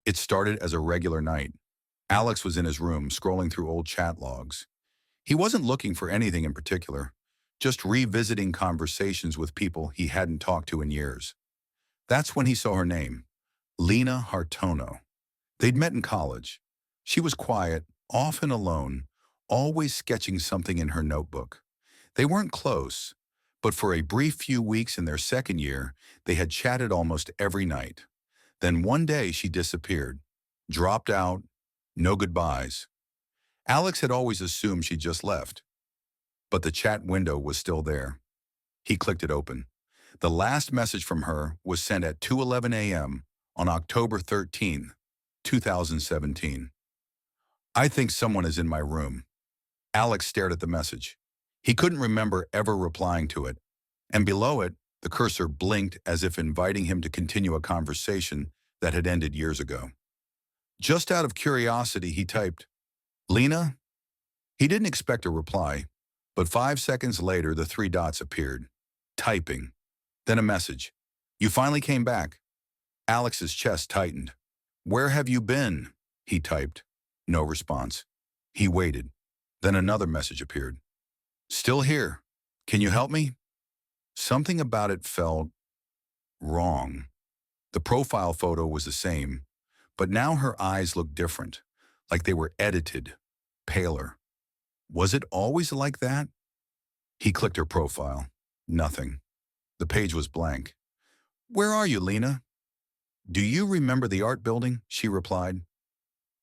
It started as a regular night. Alex was in his room scrolling through old chat logs. He wasn't looking for anything in particular, just revisiting conversations with people he hadn't talked to in years. That's when he saw her name, Lina Hartono. They'd met in college. She was quiet, often alone, always sketching something in her notebook. They weren't close, but for a brief few weeks in their second year, they had chatted almost every night. Then one day she disappeared, dropped out, no goodbyes. Alex had always assumed she'd just left, but the chat window was still there. He clicked it open. The last message from her was sent at 2:11 a.m. on October 13th, 2017. I think someone is in my room. Alex stared at the message. He couldn't remember ever replying to it, and below it, the cursor blinked as if inviting him to continue a conversation that had ended years ago. Just out of curiosity, he typed, "Lina?" He didn't expect a reply, but 5 seconds later, the three dots appeared. Typing. Then a message. "You finally came back." Alex's chest tightened. "Where have you been?" he typed. No response. He waited. Then another message appeared. "Still here. Can you help me?" Something about it felt wrong. The profile photo was the same, but now her eyes looked different, like they were edited, paler. Was it always like that? He clicked her profile. Nothing. The page was blank. "Where are you, Lina?" "Do you remember the art building?" she replied.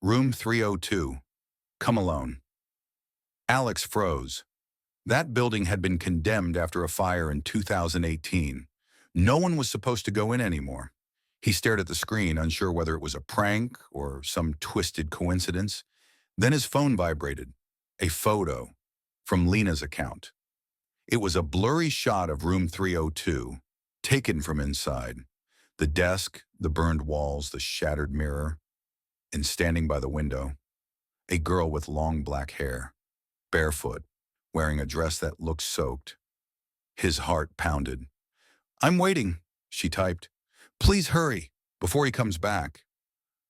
"Room 302. Come alone." Alex froze. That building had been condemned after a fire in 2018. No one was supposed to go in anymore. He stared at the screen, unsure whether it was a prank or some twisted coincidence. Then his phone vibrated. A photo from Lina's account. It was a blurry shot of room 302, taken from inside. The desk, the burned walls, the shattered mirror. And standing by the window, a girl with long black hair, barefoot, wearing a dress that looked soaked. His heart pounded. "I'm waiting," she typed. "Please hurry, before he comes back."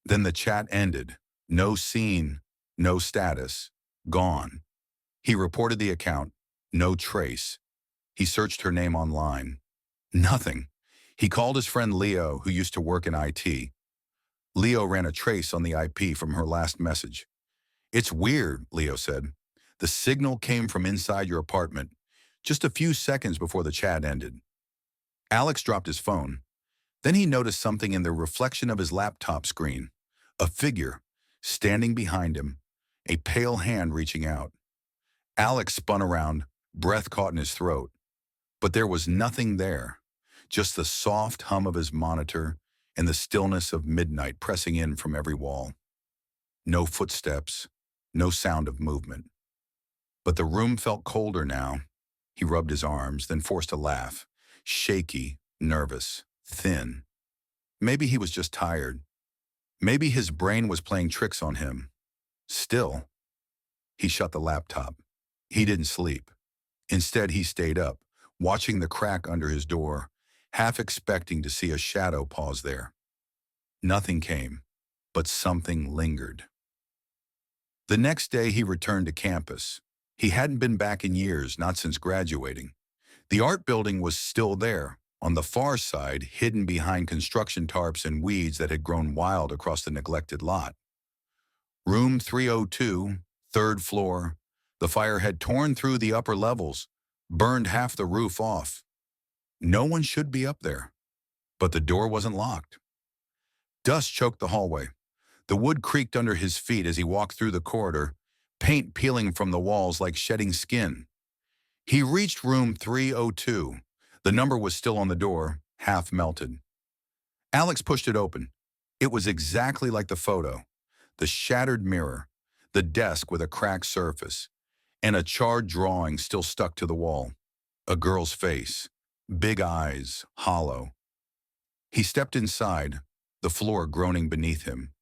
Then the chat ended. No scene, no status, gone. He reported the account, no trace. He searched her name online. Nothing. He called his friend Leo, who used to work in IT. Leo ran a trace on the IP from her last message. "It's weird," Leo said. "The signal came from inside your apartment, just a few seconds before the chat ended." Alex dropped his phone. Then he noticed something in the reflection of his laptop screen. A figure, standing behind him, a pale hand reaching out. Alex spun around, breath caught in his throat. But there was nothing there, just the soft hum of his monitor and the stillness of midnight pressing in from every wall. No footsteps, no sound of movement. But the room felt colder now. He rubbed his arms, then forced a laugh, shaky, nervous, thin. Maybe he was just tired. Maybe his brain was playing tricks on him. Still, he shut the laptop. He didn't sleep. Instead, he stayed up, watching the crack under his door, half expecting to see a shadow pause there. Nothing came, but something lingered. The next day, he returned to campus. He hadn't been back in years, not since graduating. The art building was still there, on the far side, hidden behind construction tarps and weeds that had grown wild across the neglected lot. Room 302, third floor. The fire had torn through the upper levels, burned half the roof off. No one should be up there, but the door wasn't locked. Dust choked the hallway. The wood creaked under his feet as he walked through the corridor, paint peeling from the walls like shedding skin. He reached room 302. The number was still on the door, half melted. Alex pushed it open. It was exactly like the photo. The shattered mirror, the desk with a cracked surface, and a charred drawing still stuck to the wall. A girl's face, big eyes, hollow. He stepped inside, the floor groaning beneath him.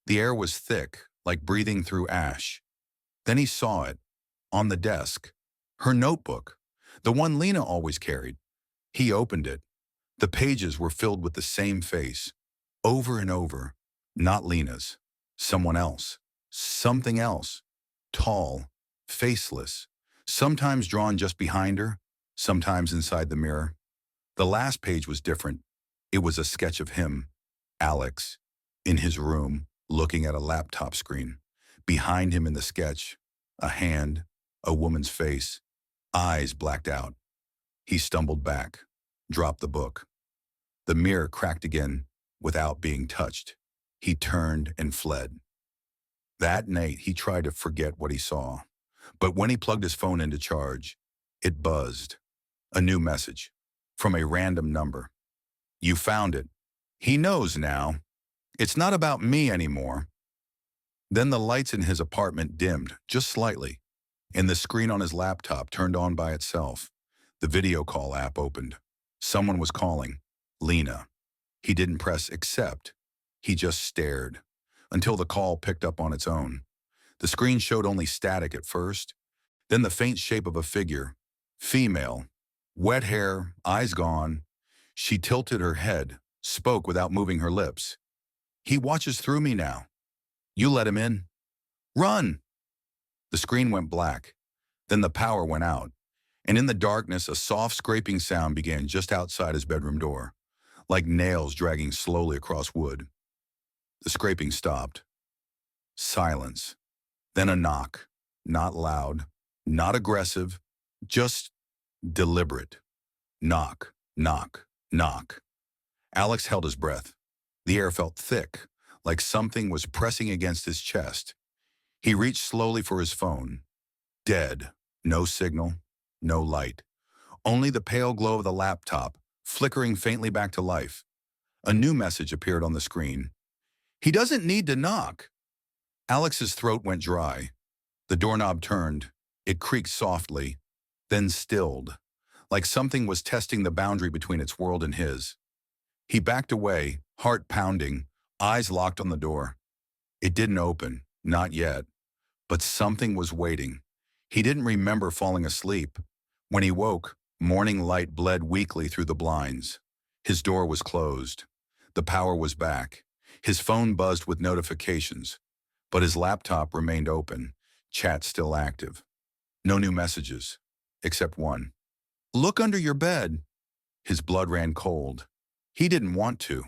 The air was thick, like breathing through ash. Then he saw it, on the desk, her notebook, the one Lina always carried. He opened it. The pages were filled with the same face, over and over. Not Lina's. Someone else. Something else. Tall. Faceless. Sometimes drawn just behind her, sometimes inside the mirror. The last page was different. It was a sketch of him, Alex, in his room, looking at a laptop screen. Behind him in the sketch, a hand, a woman's face, eyes blacked out. He stumbled back, dropped the book. The mirror cracked again without being touched. He turned and fled. That night, he tried to forget what he saw. But when he plugged his phone into charge, it buzzed. A new message from a random number. You found it. He knows now. It's not about me anymore. Then the lights in his apartment dimmed, just slightly, and the screen on his laptop turned on by itself. The video call app opened. Someone was calling. Lina. He didn't press accept. He just stared until the call picked up on its own. The screen showed only static at first, then the faint shape of a figure. Female. Wet hair, eyes gone. She tilted her head, spoke without moving her lips. He watches through me now. You let him in. Run! The screen went black. Then the power went out, and in the darkness, a soft scraping sound began just outside his bedroom door, like nails dragging slowly across wood. The scraping stopped. Silence. Then a knock. Not loud, not aggressive, just deliberate. Knock, knock, knock. Alex held his breath. The air felt thick, like something was pressing against his chest. He reached slowly for his phone. Dead. No signal, no light. Only the pale glow of the laptop, flickering faintly back to life. A new message appeared on the screen. He doesn't need to knock. Alex's throat went dry. The doorknob turned. It creaked softly, then stilled, like something was testing the boundary between its world and his. He backed away, heart pounding, eyes locked on the door. It didn't open, not yet, but something was waiting. He didn't remember falling asleep. When he woke, morning light bled weakly through the blinds. His door was closed. The power was back. His phone buzzed with notifications, but his laptop remained open, chat still active. No new messages, except one. Look under your bed. His blood ran cold. He didn't want to.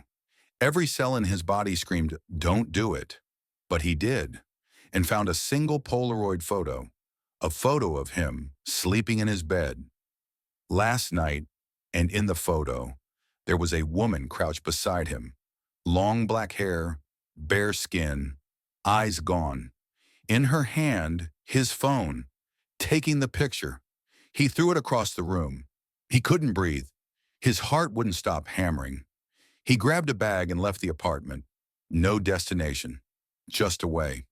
Every cell in his body screamed, don't do it. But he did, and found a single Polaroid photo, a photo of him sleeping in his bed. Last night, and in the photo, there was a woman crouched beside him. Long black hair, bare skin, eyes gone. In her hand, his phone, taking the picture. He threw it across the room. He couldn't breathe. His heart wouldn't stop hammering. He grabbed a bag and left the apartment. No destination, just away.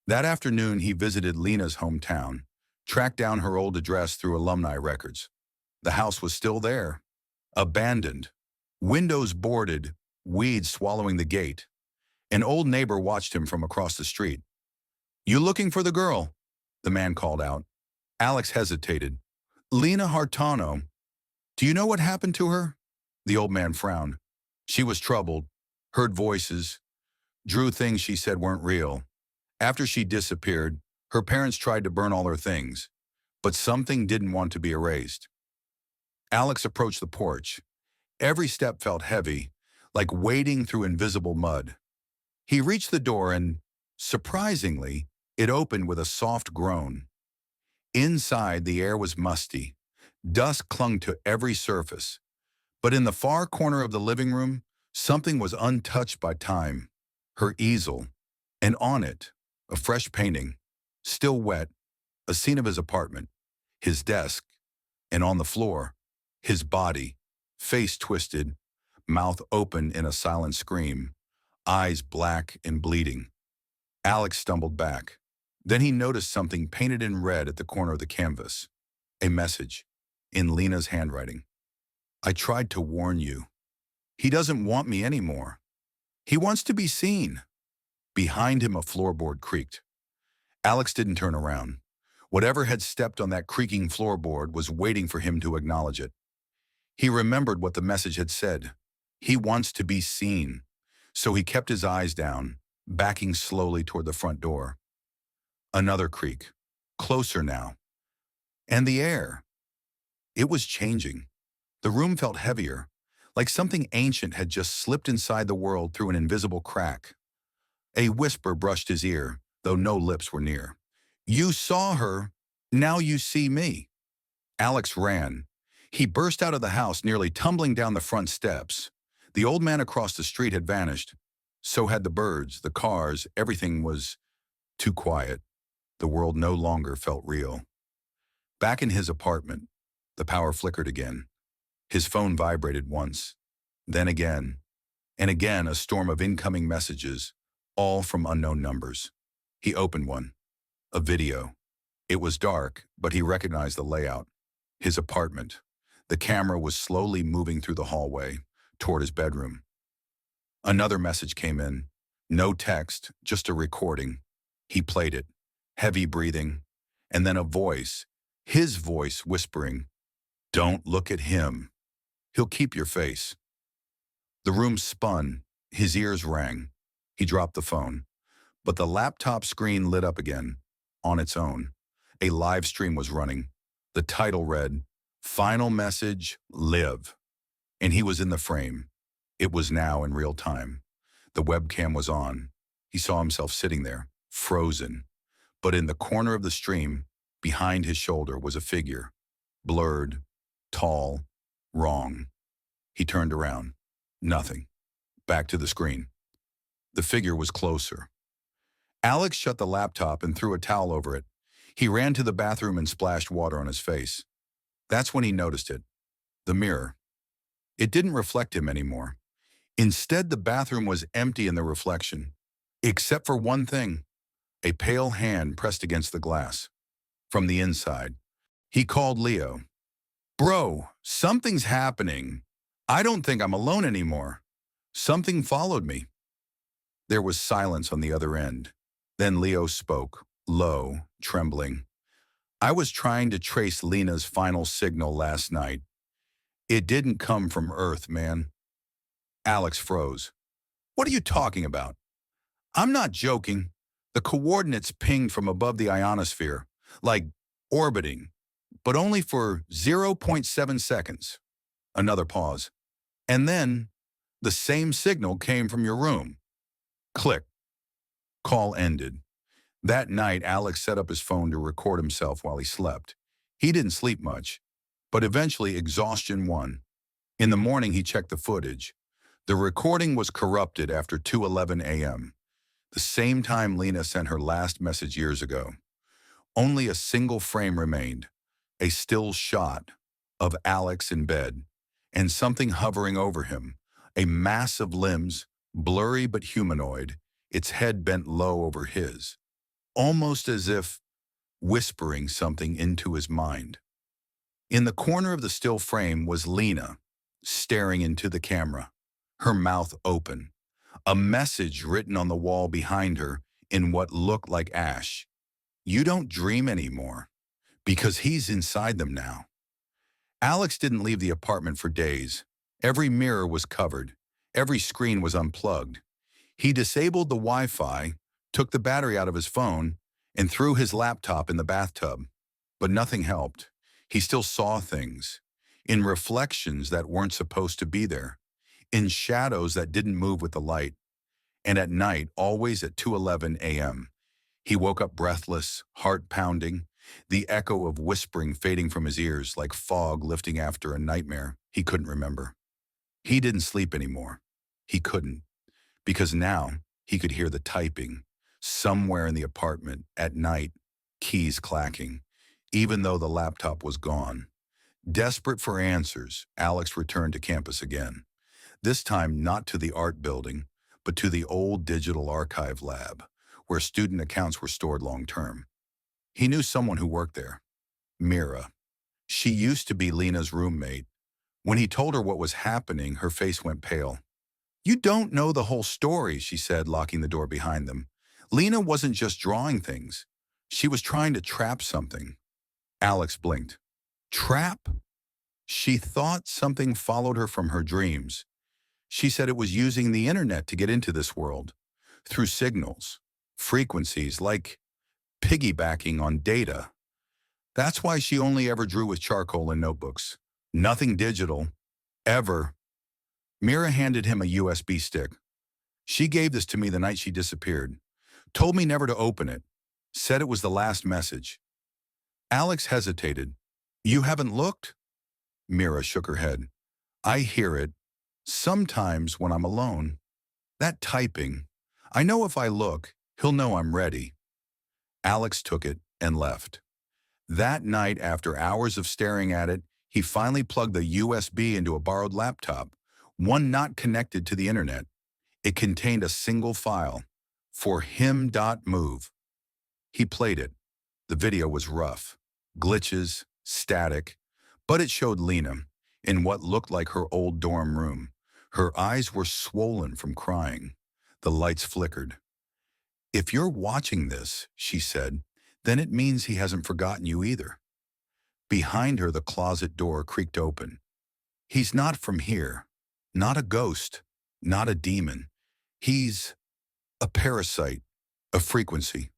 That afternoon, he visited Lina's hometown, tracked down her old address through alumni records. The house was still there, abandoned, windows boarded, weeds swallowing the gate. An old neighbor watched him from across the street. You looking for the girl? The man called out. Alex hesitated. Lina Hartano. Do you know what happened to her? The old man frowned. She was troubled, heard voices, drew things she said weren't real. After she disappeared, her parents tried to burn all her things, but something didn't want to be erased. Alex approached the porch. Every step felt heavy, like wading through invisible mud. He reached the door and, surprisingly, it opened with a soft groan. Inside, the air was musty. Dust clung to every surface. But in the far corner of the living room, something was untouched by time. Her easel, and on it, a fresh painting, still wet, a scene of his apartment, his desk, and on the floor, his body, face twisted, mouth open in a silent scream, eyes black and bleeding. Alex stumbled back. Then he noticed something painted in red at the corner of the canvas. A message, in Lina's handwriting. I tried to warn you. He doesn't want me anymore. He wants to be seen. Behind him, a floorboard creaked. Alex didn't turn around. Whatever had stepped on that creaking floorboard was waiting for him to acknowledge it. He remembered what the message had said. He wants to be seen. So he kept his eyes down, backing slowly toward the front door. Another creak. Closer now. And the air. It was changing. The room felt heavier, like something ancient had just slipped inside the world through an invisible crack. A whisper brushed his ear, though no lips were near. "You saw her. Now you see me." Alex ran. He burst out of the house, nearly tumbling down the front steps. The old man across the street had vanished. So had the birds, the cars, everything was too quiet. The world no longer felt real. Back in his apartment, the power flickered again. His phone vibrated once, then again, and again a storm of incoming messages, all from unknown numbers. He opened one, a video. It was dark, but he recognized the layout. His apartment. The camera was slowly moving through the hallway, toward his bedroom. Another message came in. No text, just a recording. He played it, heavy breathing, and then a voice, his voice whispering, "Don't look at him. He'll keep your face." The room spun, his ears rang. He dropped the phone, but the laptop screen lit up again, on its own. A live stream was running. The title read, "Final Message, Live." And he was in the frame. It was now in real time. The webcam was on. He saw himself sitting there, frozen. But in the corner of the stream, behind his shoulder, was a figure. Blurred, tall, wrong. He turned around. Nothing. Back to the screen. The figure was closer. Alex shut the laptop and threw a towel over it. He ran to the bathroom and splashed water on his face. That's when he noticed it. The mirror. It didn't reflect him anymore. Instead, the bathroom was empty in the reflection, except for one thing, a pale hand pressed against the glass. From the inside, he called Leo. "Bro, something's happening. I don't think I'm alone anymore. Something followed me." There was silence on the other end. Then Leo spoke, low, trembling. "I was trying to trace Lina's final signal last night. It didn't come from Earth, man." Alex froze. "What are you talking about?" "I'm not joking. The coordinates pinged from above the ionosphere, like orbiting, but only for 0.7 seconds. Another pause. "And then, the same signal came from your room." Click. Call ended. That night, Alex set up his phone to record himself while he slept. He didn't sleep much, but eventually exhaustion won. In the morning, he checked the footage. The recording was corrupted after 2:11 a.m., the same time Lina sent her last message years ago. Only a single frame remained, a still shot of Alex in bed, and something hovering over him, a mass of limbs, blurry but humanoid, its head bent low over his, almost as if whispering something into his mind. In the corner of the still frame was Lina, staring into the camera, her mouth open, a message written on the wall behind her in what looked like ash. "You don't dream anymore," because he's inside them now. Alex didn't leave the apartment for days. Every mirror was covered. Every screen was unplugged. He disabled the Wi-Fi, took the battery out of his phone, and threw his laptop in the bathtub. But nothing helped. He still saw things, in reflections that weren't supposed to be there, in shadows that didn't move with the light. And at night, always at 2:11 a.m., he woke up breathless, heart pounding, the echo of whispering fading from his ears like fog lifting after a nightmare he couldn't remember. He didn't sleep anymore. He couldn't, because now he could hear the typing, somewhere in the apartment, at night, keys clacking, even though the laptop was gone. Desperate for answers, Alex returned to campus again. This time not to the art building, but to the old digital archive lab, where student accounts were stored long-term. He knew someone who worked there, Mira. She used to be Lina's roommate. When he told her what was happening, her face went pale. "You don't know the whole story," she said, locking the door behind them. "Lina wasn't just drawing things. She was trying to trap something." Alex blinked. Trap? She thought something followed her from her dreams. She said it was using the internet to get into this world, through signals, frequencies, like piggybacking on data. That's why she only ever drew with charcoal and notebooks. Nothing digital, ever. Mira handed him a USB stick. She gave this to me the night she disappeared. Told me never to open it. Said it was the last message. Alex hesitated. You haven't looked? Mira shook her head. I hear it. Sometimes when I'm alone. That typing. I know if I look, he'll know I'm ready. Alex took it and left. That night, after hours of staring at it, he finally plugged the USB into a borrowed laptop, one not connected to the internet. It contained a single file, for him.move. He played it. The video was rough, glitches, static, but it showed Lina in what looked like her old dorm room. Her eyes were swollen from crying. The lights flickered. If you're watching this, she said, then it means he hasn't forgotten you either. Behind her, the closet door creaked open. He's not from here, not a ghost, not a demon. He's a parasite, a frequency,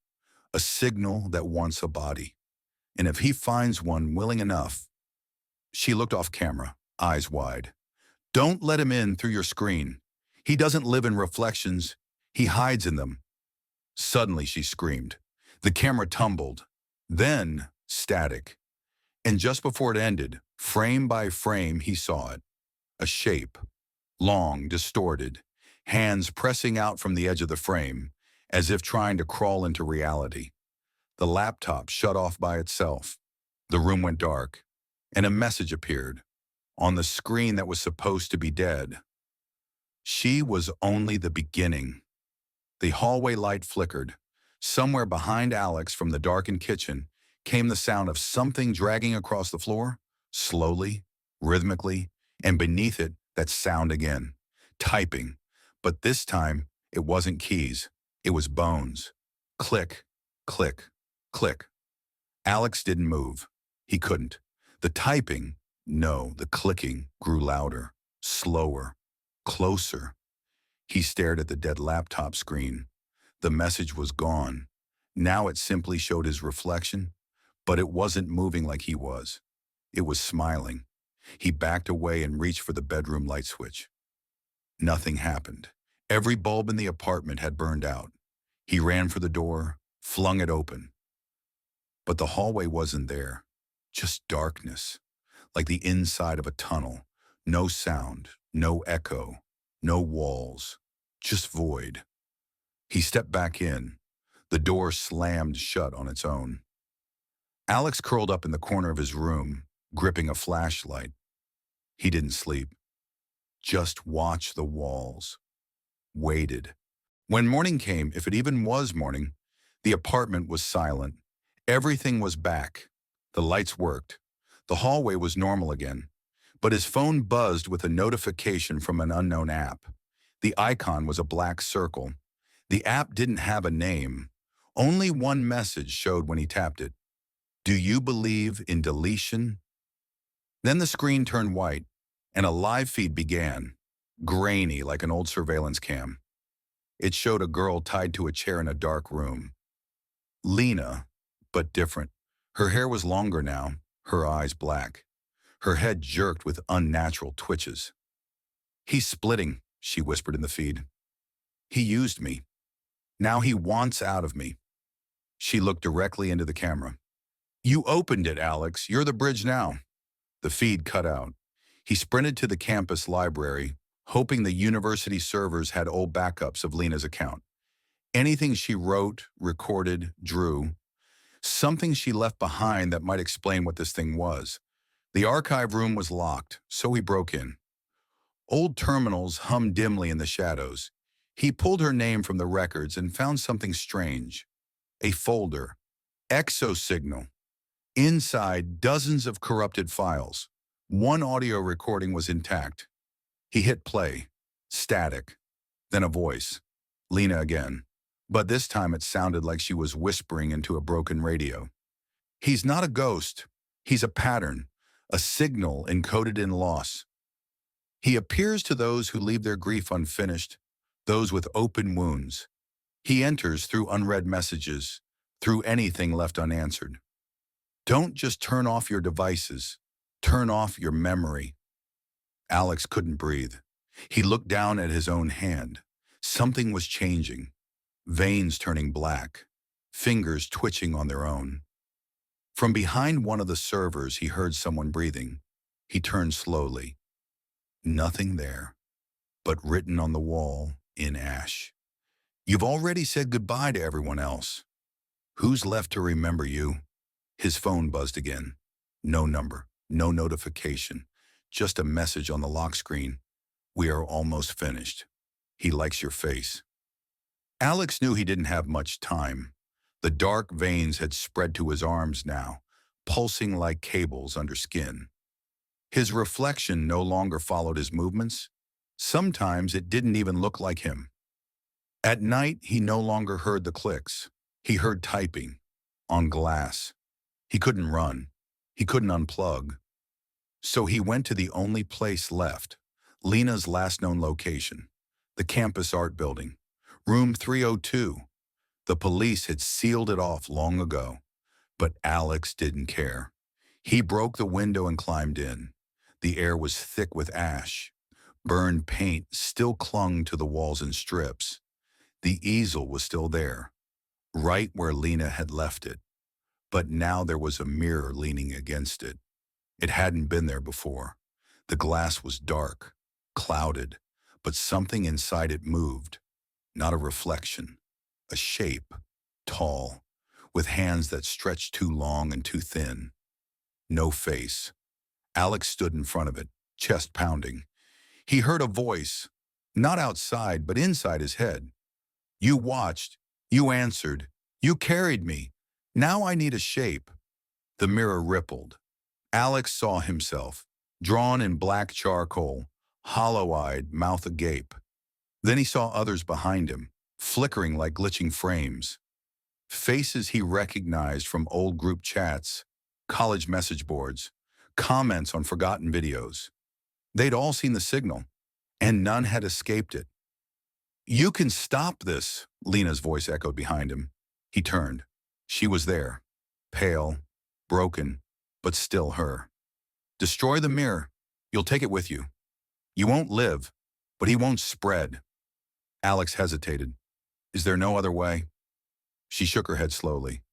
a signal that wants a body. And if he finds one willing enough. She looked off camera, eyes wide. Don't let him in through your screen. He doesn't live in reflections. He hides in them. Suddenly, she screamed. The camera tumbled. Then, static. And just before it ended, frame by frame, he saw it. A shape. Long, distorted. Hands pressing out from the edge of the frame, as if trying to crawl into reality. The laptop shut off by itself. The room went dark, and a message appeared on the screen that was supposed to be dead. She was only the beginning. The hallway light flickered. Somewhere behind Alex from the darkened kitchen came the sound of something dragging across the floor, slowly, rhythmically, and beneath it, that sound again. Typing. But this time, it wasn't keys. It was bones. Click, click, click. Alex didn't move. He couldn't. The typing, no, the clicking grew louder, slower, closer. He stared at the dead laptop screen. The message was gone. Now it simply showed his reflection, but it wasn't moving like he was. It was smiling. He backed away and reached for the bedroom light switch. Nothing happened. Every bulb in the apartment had burned out. He ran for the door, flung it open. But the hallway wasn't there. Just darkness, like the inside of a tunnel. No sound, no echo, no walls, just void. He stepped back in. The door slammed shut on its own. Alex curled up in the corner of his room, gripping a flashlight. He didn't sleep. Just watched the walls. Waited. When morning came, if it even was morning, the apartment was silent. Everything was back. The lights worked. The hallway was normal again. But his phone buzzed with a notification from an unknown app. The icon was a black circle. The app didn't have a name. Only one message showed when he tapped it. Do you believe in deletion? Then the screen turned white, and a live feed began, grainy like an old surveillance cam. It showed a girl tied to a chair in a dark room. Lina, but different. Her hair was longer now, her eyes black. Her head jerked with unnatural twitches. He's splitting, she whispered in the feed. He used me. Now he wants out of me. She looked directly into the camera. You opened it, Alex. You're the bridge now. The feed cut out. He sprinted to the campus library, hoping the university servers had old backups of Lina's account. Anything she wrote, recorded, drew. Something she left behind that might explain what this thing was. The archive room was locked, so he broke in. Old terminals hummed dimly in the shadows. He pulled her name from the records and found something strange. A folder. Exosignal. Inside, dozens of corrupted files. One audio recording was intact. He hit play. Static. Then a voice. Lina again. But this time it sounded like she was whispering into a broken radio. He's not a ghost. He's a pattern. A signal encoded in loss. He appears to those who leave their grief unfinished, those with open wounds. He enters through unread messages, through anything left unanswered. Don't just turn off your devices. Turn off your memory. Alex couldn't breathe. He looked down at his own hand. Something was changing. Veins turning black. Fingers twitching on their own. From behind one of the servers, he heard someone breathing. He turned slowly. Nothing there, but written on the wall in ash. You've already said goodbye to everyone else. Who's left to remember you? His phone buzzed again. No number, no notification, just a message on the lock screen. We are almost finished. He likes your face. Alex knew he didn't have much time. The dark veins had spread to his arms now, pulsing like cables under skin. His reflection no longer followed his movements. Sometimes it didn't even look like him. At night, he no longer heard the clicks. He heard typing, on glass. He couldn't run. He couldn't unplug. So he went to the only place left, Lina's last known location, the campus art building, room 302. The police had sealed it off long ago, but Alex didn't care. He broke the window and climbed in. The air was thick with ash. Burned paint still clung to the walls in strips. The easel was still there, right where Lina had left it. But now there was a mirror leaning against it. It hadn't been there before. The glass was dark, clouded, but something inside it moved. Not a reflection, a shape, tall, with hands that stretched too long and too thin. No face. Alex stood in front of it, chest pounding. He heard a voice, not outside, but inside his head. You watched, you answered, you carried me. Now I need a shape. The mirror rippled. Alex saw himself, drawn in black charcoal, hollow-eyed, mouth agape. Then he saw others behind him, flickering like glitching frames. Faces he recognized from old group chats, college message boards, comments on forgotten videos. They'd all seen the signal, and none had escaped it. You can stop this, Lina's voice echoed behind him. He turned. She was there, pale, broken, but still her. Destroy the mirror. You'll take it with you. You won't live, but he won't spread. Alex hesitated. Is there no other way? She shook her head slowly.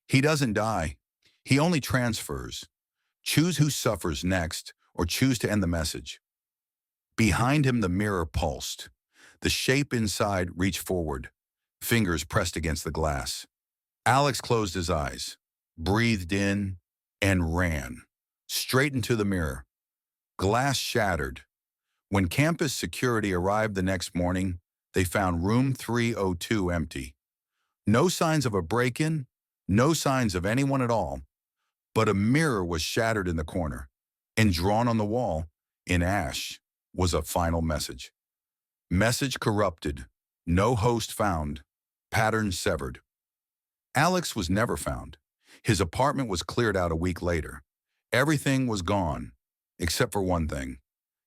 He doesn't die. He only transfers. Choose who suffers next, or choose to end the message. Behind him, the mirror pulsed. The shape inside reached forward, fingers pressed against the glass. Alex closed his eyes, breathed in, and ran, straight into the mirror. Glass shattered. When campus security arrived the next morning, they found room 302 empty. No signs of a break-in, no signs of anyone at all, but a mirror was shattered in the corner, and drawn on the wall, in ash, was a final message. Message corrupted, no host found, pattern severed. Alex was never found. His apartment was cleared out a week later. Everything was gone, except for one thing.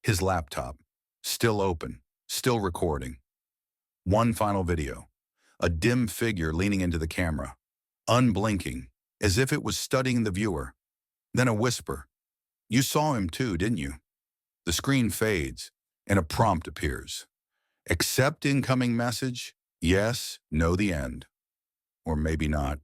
His laptop, still open, still recording. One final video. A dim figure leaning into the camera, unblinking, as if it was studying the viewer. Then a whisper. You saw him too, didn't you? The screen fades, and a prompt appears. Accept incoming message, yes, no the end. Or maybe not.